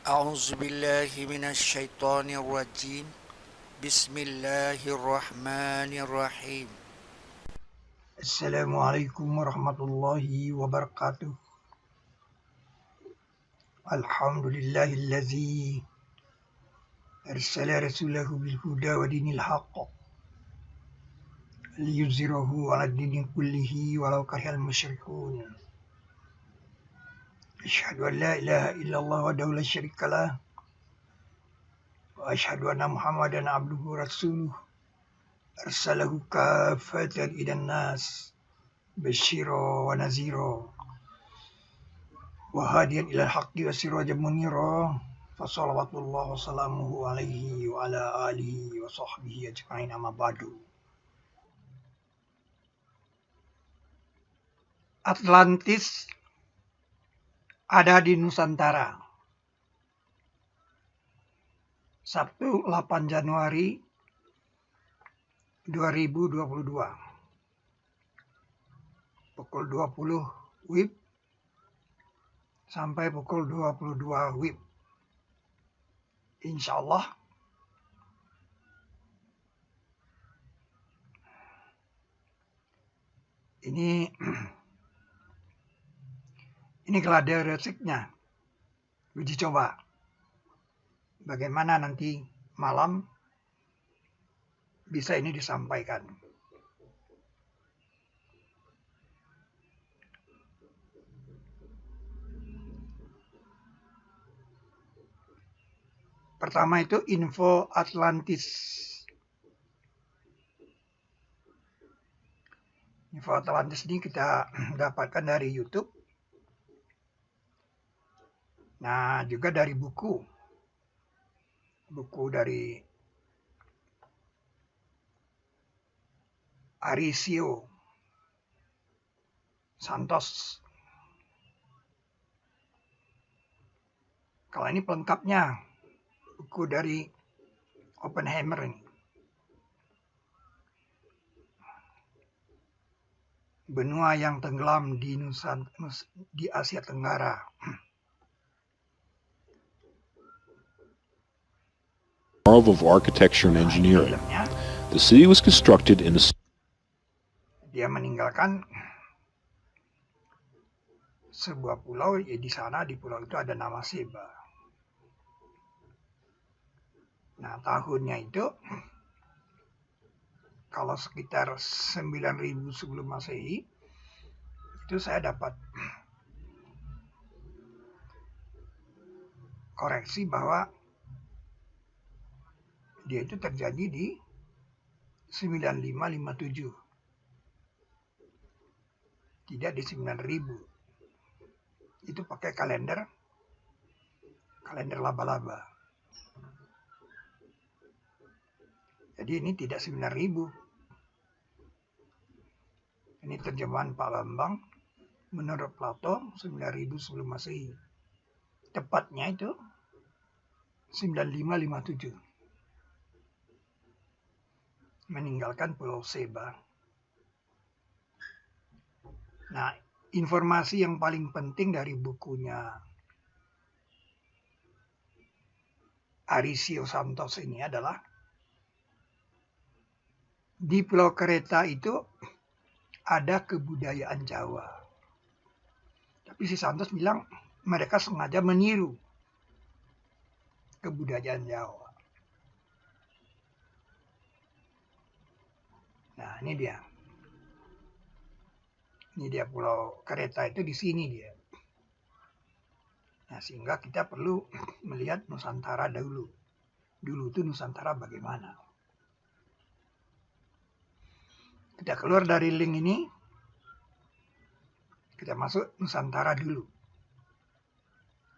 أعوذ بالله من الشيطان الرجيم بسم الله الرحمن الرحيم. Assalamualaikum warahmatullahi wabarakatuh. Alhamdulillahilladzi arsala rasulahu bil huda wa dinil haqq liyuzhirahu 'ala dini kullihi walau karihal musyrikun. Asyhadu an la ilaha illallah wahdahu la syarikalah wa asyhadu anna Muhammadan abduhu wa rasuluh arsalahu kaffatan ilan nas basyira wa nazira wa hadiyan ilal haqqi wa sirajan munira. Fassalawatullah wa salamuhu alaihi wa ala alihi wa sahbihi ajma'in amma ba'du. Atlantis ada di Nusantara. Sabtu 8 Januari 2022. Pukul 20 WIB sampai pukul 22 WIB. Insya Allah ini gladiresiknya, uji coba. Bagaimana nanti malam bisa ini disampaikan. Pertama itu info Atlantis. Info Atlantis ini kita dapatkan dari YouTube. Nah, juga dari buku dari Arisio Santos. Kalau ini pelengkapnya, buku dari Oppenheimer ini. Benua yang tenggelam di Asia Tenggara. Of architecture and engineering. The city was constructed in a... Dia meninggalkan sebuah pulau, ya di sana di pulau itu ada nama Seba. Nah, tahunnya itu kalau sekitar 9.000 sebelum Masehi, itu saya dapat koreksi bahwa dia itu terjadi di 9557. Tidak di 9.000. Itu pakai kalender laba-laba. Jadi ini tidak 9.000. Ini terjemahan Pak Bambang. Menurut Plato 9.000 sebelum Masehi. Tepatnya itu 9557. Meninggalkan Pulau Seba. Nah, informasi yang paling penting dari bukunya Arisio Santos ini adalah di Pulau Kreta itu ada kebudayaan Jawa. Tapi si Santos bilang mereka sengaja meniru kebudayaan Jawa. Nah, ini dia. Ini dia Pulau Kreta itu di sini dia. Nah, sehingga kita perlu melihat Nusantara dulu. Dulu itu Nusantara bagaimana. Kita keluar dari link ini. Kita masuk Nusantara dulu.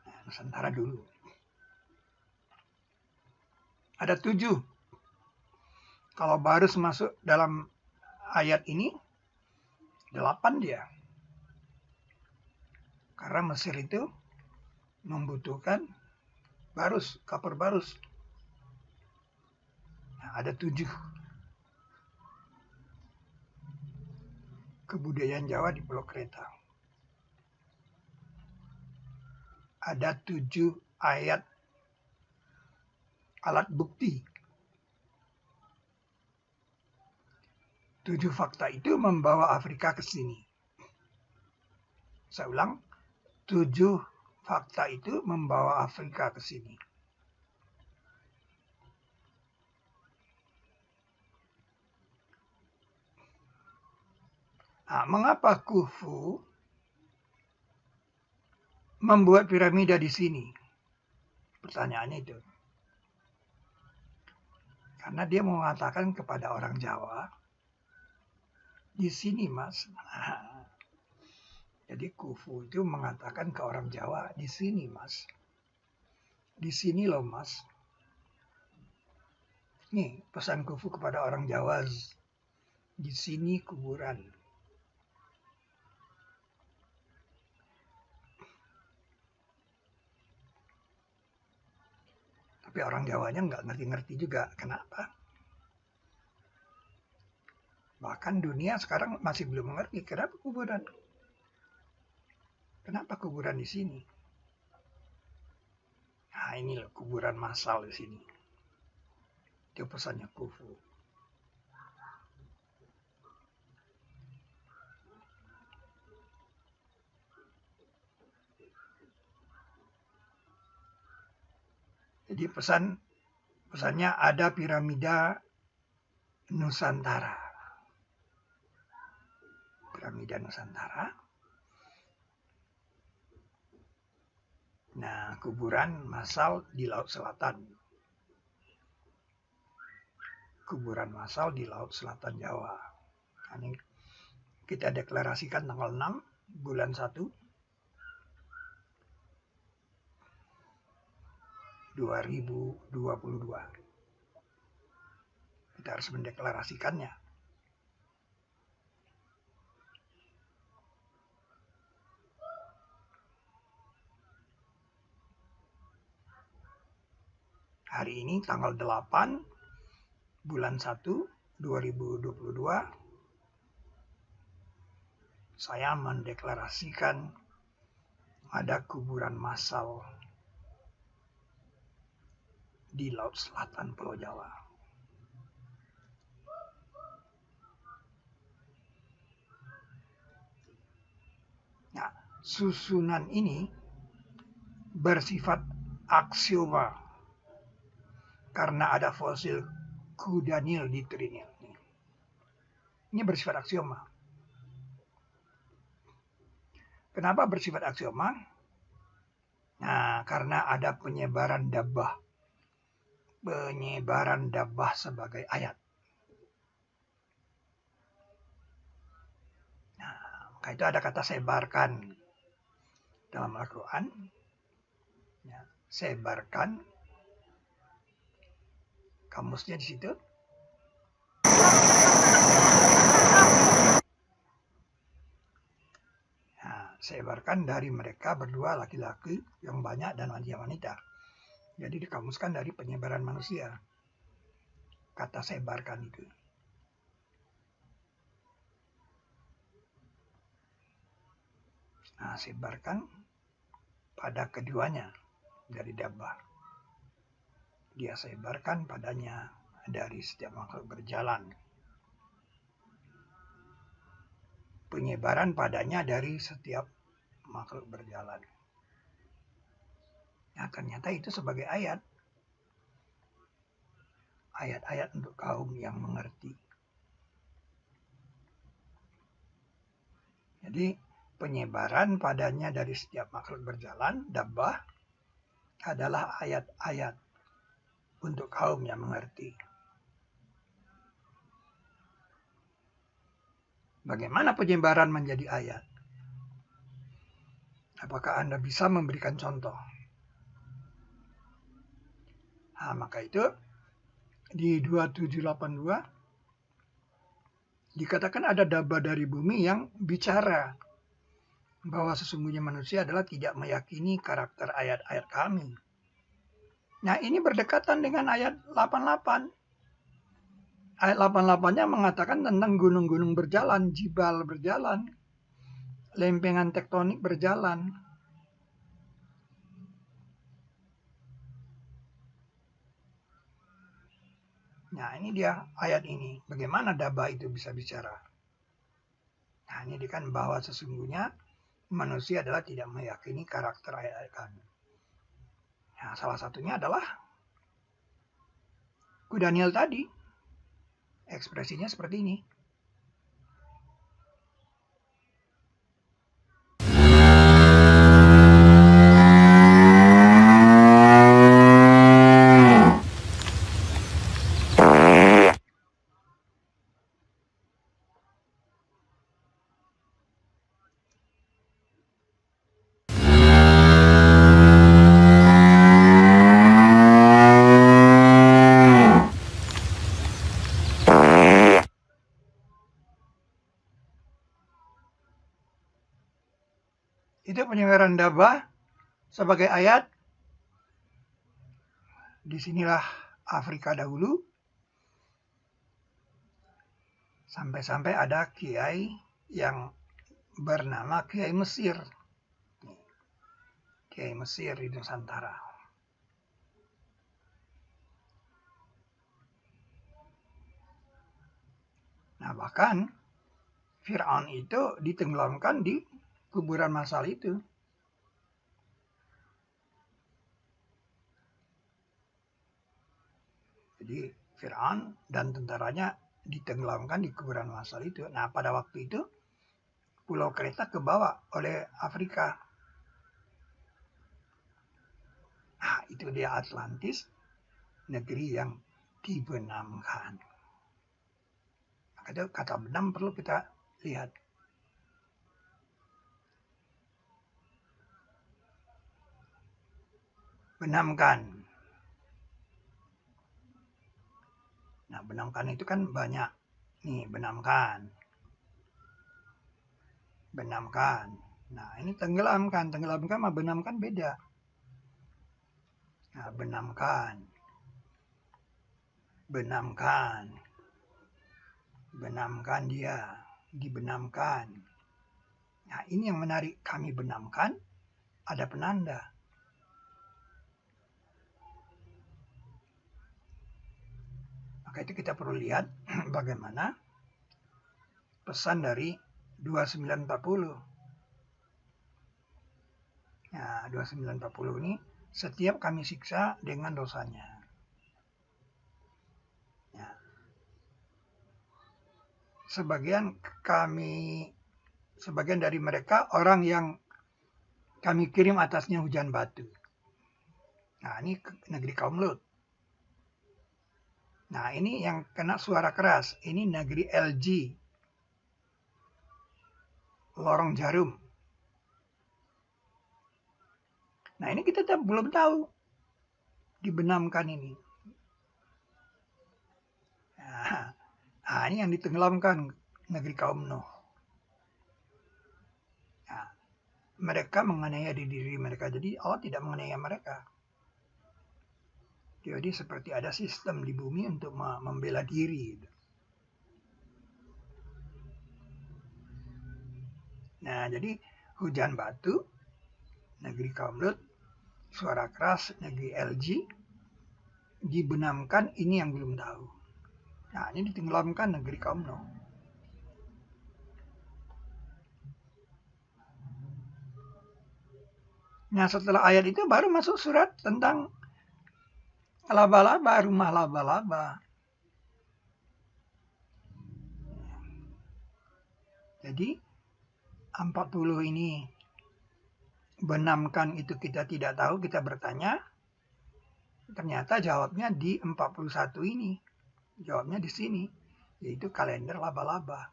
Nah, Nusantara dulu. Ada 7. Kalau baru masuk dalam ayat ini, 8 dia. Karena Mesir itu membutuhkan barus, kapur barus. Nah, ada 7. Kebudayaan Jawa di Pulau Kreta. Ada 7 ayat alat bukti. 7 fakta itu membawa Afrika ke sini. Saya ulang, 7 fakta itu membawa Afrika ke sini. Nah, mengapa Khufu membuat piramida di sini? Pertanyaannya itu. Karena dia mengatakan kepada orang Jawa, di sini mas. Nah, jadi Khufu itu mengatakan ke orang Jawa, di sini mas. Di sini loh mas. Nih pesan Khufu kepada orang Jawa, di sini kuburan. Tapi orang Jawanya nggak ngerti-ngerti juga. Kenapa? Bahkan dunia sekarang masih belum mengerti kenapa kuburan. Kenapa kuburan di sini? Nah ini loh kuburan massal di sini. Itu pesannya Khufu. Jadi pesannya ada piramida Nusantara. Piramida Nusantara. Nah, kuburan massal di Laut Selatan. Kuburan massal di Laut Selatan Jawa. Nah, ini kita deklarasikan tanggal 6 bulan 1 2022. Kita harus mendeklarasikannya. Hari ini tanggal 8 bulan 1 2022 saya mendeklarasikan ada kuburan massal di Laut Selatan Pulau Jawa. Nah, susunan ini bersifat aksioma karena ada fosil kuda Nil di Trinil. Ini bersifat aksioma. Kenapa bersifat aksioma? Nah, karena ada penyebaran dabbah. Penyebaran dabbah sebagai ayat. Nah, maka itu ada kata sebarkan dalam Al-Quran. Ya, sebarkan. Kamusnya di situ. Nah, sebarkan dari mereka berdua laki-laki yang banyak dan wanita. Jadi dikamuskan dari penyebaran manusia. Kata sebarkan itu. Nah, sebarkan pada keduanya dari dabbah. Dia sebarkan padanya dari setiap makhluk berjalan. Penyebaran padanya dari setiap makhluk berjalan. Nah, ternyata itu sebagai ayat. Ayat-ayat untuk kaum yang mengerti. Jadi penyebaran padanya dari setiap makhluk berjalan, dabbah, adalah ayat-ayat untuk kaum yang mengerti. Bagaimana penyebaran menjadi ayat? Apakah Anda bisa memberikan contoh? Nah, maka itu di 2782 dikatakan ada dabbah dari bumi yang bicara bahwa sesungguhnya manusia adalah tidak meyakini karakter ayat-ayat kami. Nah, ini berdekatan dengan ayat 88. Ayat 88-nya mengatakan tentang gunung-gunung berjalan, jibal berjalan, lempengan tektonik berjalan. Nah, ini dia ayat ini. Bagaimana daba itu bisa bicara? Nah, ini dia kan bahwa sesungguhnya manusia adalah tidak meyakini karakter ayat-ayat kami. Nah, salah satunya adalah Daniel tadi. Ekspresinya seperti ini. Itu penyebaran daba sebagai ayat. Disinilah Afrika dahulu. Sampai-sampai ada kiai yang bernama Kiai Mesir. Kiai Mesir di Nusantara. Nah, bahkan Fir'aun itu ditenggelamkan di kuburan massal itu. Jadi Fir'aun dan tentaranya ditenggelamkan di kuburan massal itu. Nah, pada waktu itu Pulau Kreta kebawa oleh Afrika. Nah, itu dia Atlantis, negeri yang dibenamkan. Kata benam perlu kita lihat. Benamkan. Nah, benamkan itu kan banyak. Nih, benamkan. Benamkan. Nah, ini tenggelamkan. Tenggelamkan sama benamkan beda. Nah, benamkan. Benamkan. Benamkan dia. Dibenamkan. Nah, ini yang menarik. Kami benamkan. Ada penanda. Maka itu kita perlu lihat bagaimana pesan dari 2940. Nah, 2940 ini setiap kami siksa dengan dosanya. Ya. Sebagian dari mereka orang yang kami kirim atasnya hujan batu. Nah, ini negeri kaum Lut. Nah, ini yang kena suara keras. Ini negeri LG. Lorong Jarum. Nah, ini kita belum tahu. Dibenamkan ini. Nah, ini yang ditenggelamkan negeri kaum Nuh. Nah, mereka menganiaya diri mereka. Jadi Allah tidak menganiaya mereka. Jadi seperti ada sistem di bumi untuk membela diri. Nah, jadi hujan batu, negeri kaum Lut, suara keras, negeri LG, dibenamkan ini yang belum tahu. Nah, ini ditenggelamkan negeri kaum Nuh. Nah, setelah ayat itu baru masuk surat tentang laba-laba, rumah laba-laba. Jadi 40 ini benamkan itu kita tidak tahu, kita bertanya. Ternyata jawabnya di 41 ini. Jawabnya di sini, yaitu kalender laba-laba.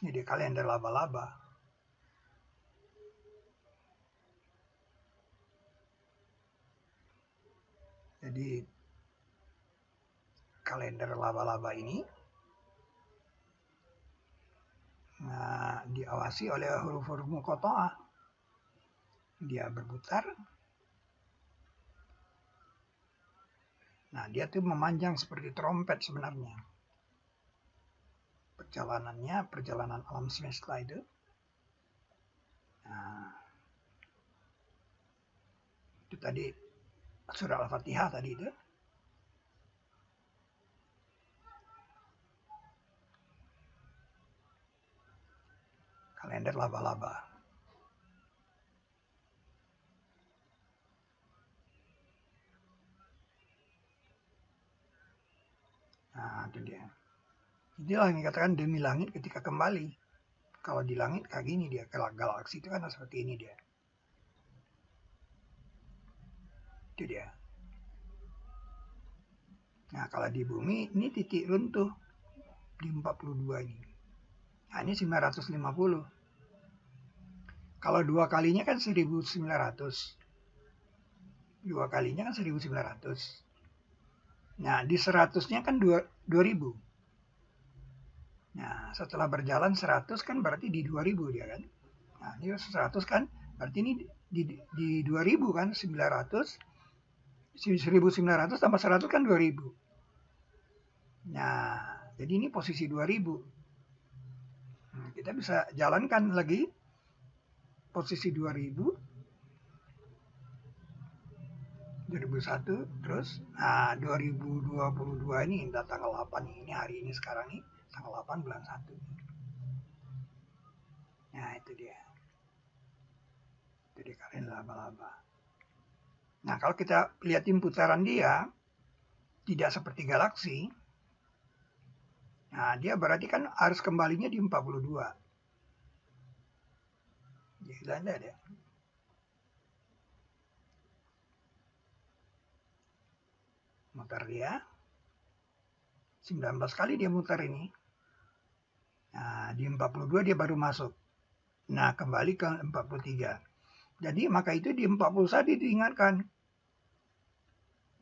Ini di kalender laba-laba. Jadi kalender laba-laba ini diawasi oleh huruf-huruf muqatta'ah. Dia berputar. Nah, dia tuh memanjang seperti trompet sebenarnya. Perjalanan alam semesta itu. tadi surah Al-Fatihah tadi itu. Kalender laba-laba. Nah, itu dia. Itulah yang dikatakan demi langit ketika kembali. Kalau di langit kayak gini dia, kalau galaksi itu kan seperti ini dia. Itu dia. Nah, kalau di bumi ini titik runtuh di 42 ini. Nah, ini 950. Kalau dua kalinya kan 1900. Dua kalinya kan 1900. Nah, di 100-nya kan 2000. Nah, setelah berjalan 100 kan berarti di 2000 dia kan. Nah, ini 100 kan berarti ini di 2000 kan 900. 1900 tambah 100 kan 2000. Nah, jadi ini posisi 2000. Nah, kita bisa jalankan lagi posisi 2000. 2001 terus. Nah, 2022 ini udah tanggal 8 ini hari ini sekarang nih tanggal 8 bulan 1. Nah, itu dia. Itu dia kalender laba-laba. Nah, kalau kita lihatin putaran dia tidak seperti galaksi. Nah, dia berarti kan harus kembalinya di 42. Gila deh. Muter dia. 19 kali dia muter ini. Nah, di 42 dia baru masuk. Nah, kembali ke 43. Jadi, maka itu di 41 diingatkan.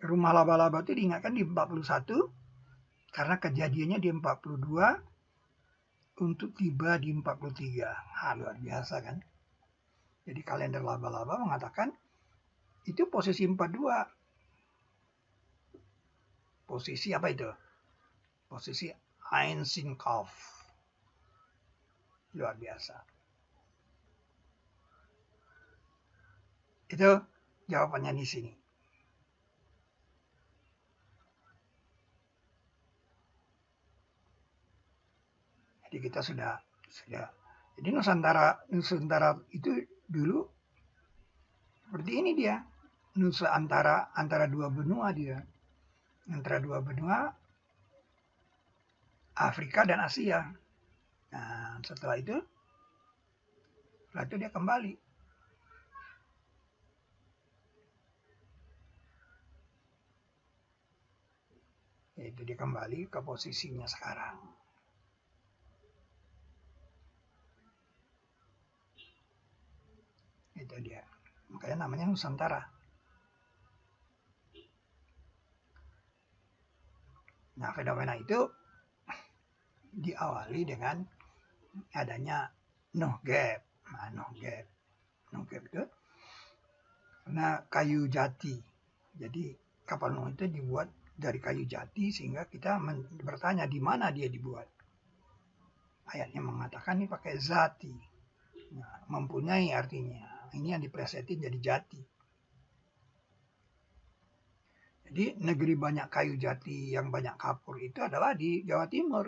Rumah laba-laba itu diingatkan di 41. Karena kejadiannya di 42 untuk tiba di 43. Luar biasa kan. Jadi kalender laba-laba mengatakan itu posisi 42. Posisi apa itu? Posisi Ein Sin Kauf. Luar biasa. Itu jawabannya di sini. Jadi kita sudah. Jadi Nusantara itu dulu seperti ini dia. Antara dua benua dia. Antara dua benua Afrika dan Asia. Nah, setelah itu dia kembali. Itu dia kembali ke posisinya sekarang. Itu dia. Makanya namanya Nusantara. Nah, fenomena itu diawali dengan adanya Nuh Gap. Nah, Nuh Gap itu karena kayu jati. Jadi kapal Nuh itu dibuat dari kayu jati sehingga kita bertanya di mana dia dibuat. Ayatnya mengatakan ini pakai zati. Nah, mempunyai artinya. Ini yang diplesetin jadi jati. Jadi negeri banyak kayu jati yang banyak kapur itu adalah di Jawa Timur.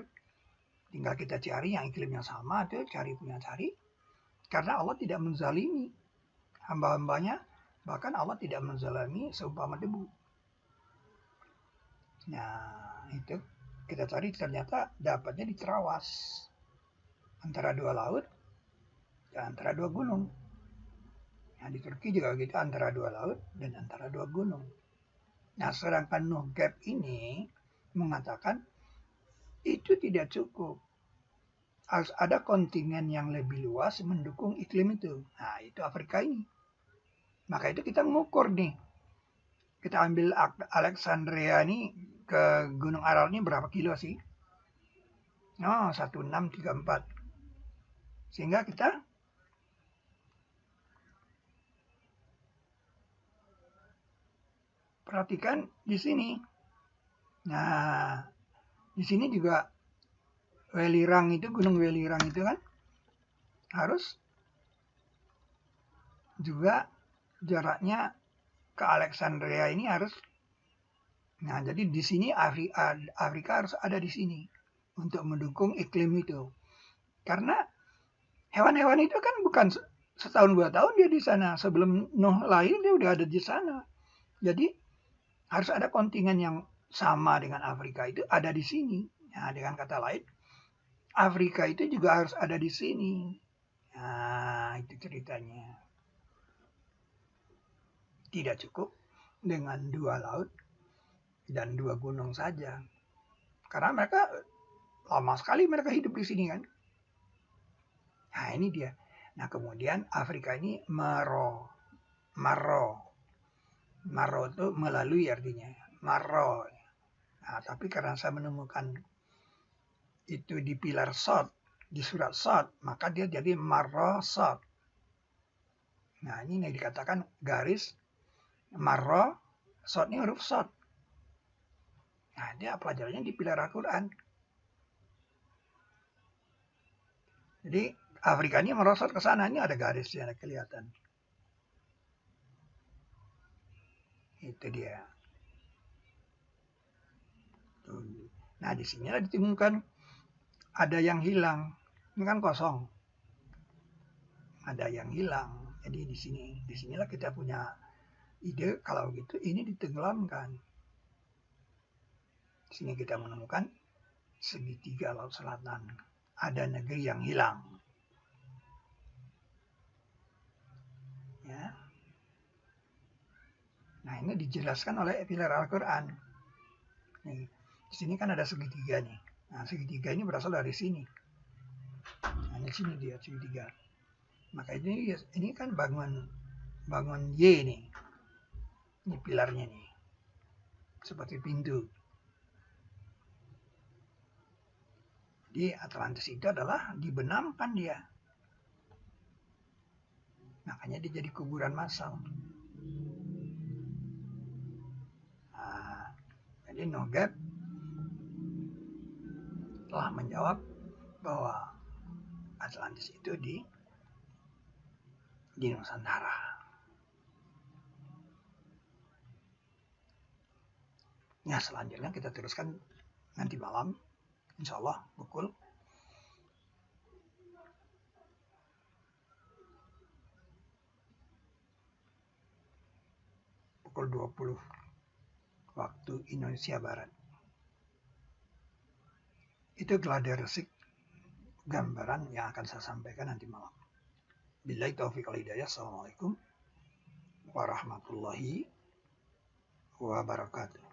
Tinggal kita cari yang iklimnya sama, itu cari. Karena Allah tidak menzalimi hamba-hambanya, bahkan Allah tidak menzalimi seumpama debu. Nah, itu kita cari ternyata dapatnya di Trawas. Antara dua laut dan antara dua gunung. Nah, di Turki juga gitu, antara dua laut dan antara dua gunung. Nah, sedangkan Nuh Gap ini mengatakan itu tidak cukup. Harus ada kontinen yang lebih luas mendukung iklim itu. Nah, itu Afrika ini. Maka itu kita mengukur nih. Kita ambil Alexandria ini ke Gunung Aral ini berapa kilo sih? 1634. Sehingga kita perhatikan di sini. Nah, di sini juga Gunung Welirang itu kan harus juga jaraknya ke Alexandria ini harus, nah jadi di sini Afrika harus ada di sini untuk mendukung iklim itu. Karena hewan-hewan itu kan bukan setahun 2 tahun dia di sana. Sebelum Nuh lahir dia udah ada di sana. Jadi harus ada kontingen yang sama dengan Afrika itu ada di sini. Nah, dengan kata lain, Afrika itu juga harus ada di sini. Nah, itu ceritanya. Tidak cukup dengan 2 laut dan 2 gunung saja. Karena mereka lama sekali mereka hidup di sini kan. Nah, ini dia. Nah, kemudian Afrika ini Maro itu melalui artinya. Maro. Nah, tapi karena saya menemukan itu di pilar Sod, di surat Sod, maka dia jadi Maro Sod. Nah, ini yang dikatakan garis Maro, Sod ini huruf Sod. Nah, dia pelajarannya di pilar Al-Quran. Jadi Afrika ini merosot ke sana, ini ada garisnya, ada kelihatan. Itu dia. Nah, di sinilah ditemukan ada yang hilang. Ini kan kosong. Ada yang hilang. Jadi disinilah kita punya ide kalau gitu ini ditenggelamkan. Di sini kita menemukan segitiga laut selatan. Ada negeri yang hilang. Ya. Nah, ini dijelaskan oleh pilar Al-Quran. Nih, di sini kan ada segitiga nih. Nah, segitiga ini berasal dari sini. Nah, di sini dia segitiga. Maka ini kan bangun Y nih. Ini pilarnya nih. Seperti pintu. Di Atlantis itu adalah dibenamkan dia. Makanya dia jadi kuburan massal. Nah, jadi Nogat telah menjawab bahwa Atlantis itu di Nusantara. Nah, selanjutnya kita teruskan nanti malam, insya Allah pukul 20 waktu Indonesia Barat. Itu gladiresik gambaran yang akan saya sampaikan nanti malam. Billahi taufiq wal hidayah. Assalamualaikum warahmatullahi wabarakatuh.